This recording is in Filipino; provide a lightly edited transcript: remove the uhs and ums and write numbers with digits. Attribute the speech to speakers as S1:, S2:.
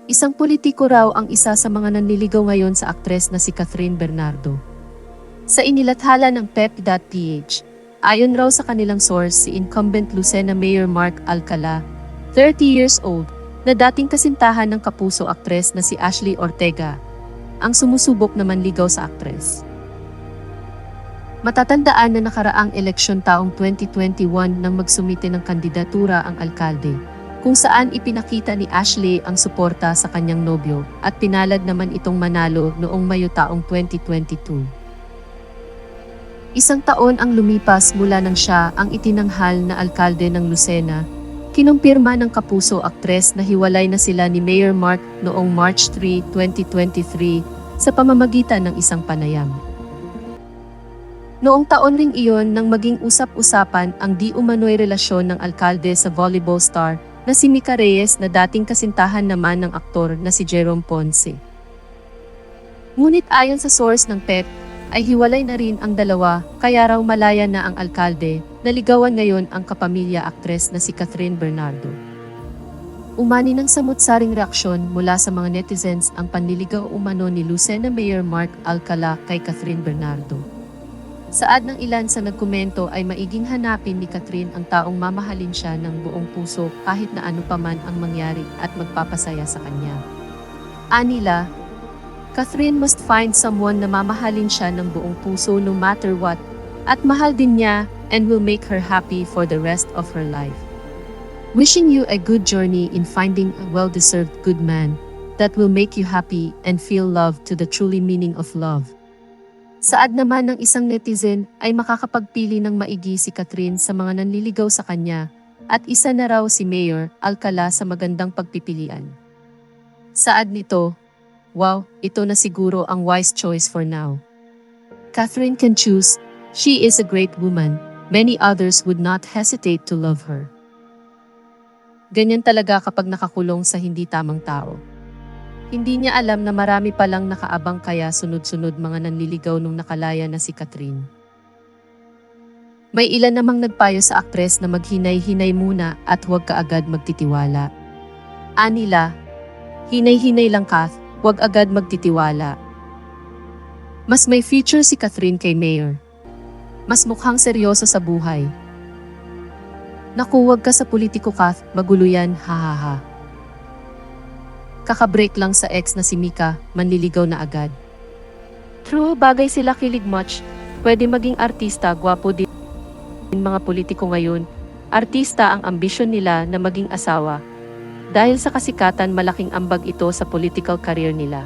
S1: Isang politiko raw ang isa sa mga nanliligaw ngayon sa aktres na si Catherine Bernardo. Sa inilathala ng pep.ph, ayon raw sa kanilang source si incumbent Lucena Mayor Mark Alcala, 30 years old, na dating kasintahan ng kapuso aktres na si Ashley Ortega, ang sumusubok na manligaw sa aktres. Matatandaan na nakaraang eleksyon taong 2021 nang magsumite ng kandidatura ang alkalde, kung saan ipinakita ni Ashley ang suporta sa kanyang nobyo at pinalad naman itong manalo noong Mayo taong 2022. Isang taon ang lumipas mula nang siya ang itinanghal na alkalde ng Lucena, kinumpirma ng kapuso aktres na hiwalay na sila ni Mayor Mark noong March 3, 2023 sa pamamagitan ng isang panayam. Noong taon ring iyon nang maging usap-usapan ang di umano'y relasyon ng alkalde sa volleyball star na si Mika Reyes na dating kasintahan naman ng aktor na si Jerome Ponce. Ngunit ayon sa source ng PEP, ay hiwalay na rin ang dalawa kaya raw malaya na ang alkalde, naligawan ngayon ang kapamilya aktres na si Catherine Bernardo. Umani ng samut-saring reaksyon mula sa mga netizens ang panliligaw umano ni Lucena Mayor Mark Alcala kay Catherine Bernardo. Saad ng ilan sa nagkomento ay maiging hanapin ni Catherine ang taong mamahalin siya ng buong puso kahit na ano paman ang mangyari at magpapasaya sa kanya. Anila, Catherine must find someone na mamahalin siya ng buong puso no matter what, at mahal din niya and will make her happy for the rest of her life. Wishing you a good journey in finding a well-deserved good man that will make you happy and feel love to the truly meaning of love. Saad naman ng isang netizen ay makakapagpili ng maigi si Catherine sa mga nanliligaw sa kanya at isa na raw si Mayor Alcala sa magandang pagpipilian. Saad nito, wow, ito na siguro ang wise choice for now. Catherine can choose, she is a great woman, many others would not hesitate to love her. Ganyan talaga kapag nakakulong sa hindi tamang tao. Hindi niya alam na marami palang nakaabang kaya sunod-sunod mga nanliligaw nung nakalaya na si Catherine. May ilan namang nagpayo sa aktres na maghinay-hinay muna at huwag kaagad magtitiwala. Anila, hinay-hinay lang Kath, huwag agad magtitiwala. Mas may future si Catherine kay Mayor. Mas mukhang seryoso sa buhay. Naku, huwag ka sa politiko Kath, magulo yan, hahaha. Kakabreak lang sa ex na si Mika, manliligaw na agad. True, bagay sila kilig much. Pwede maging artista, gwapo din mga politiko ngayon. Artista ang ambisyon nila na maging asawa. Dahil sa kasikatan malaking ambag ito sa political career nila.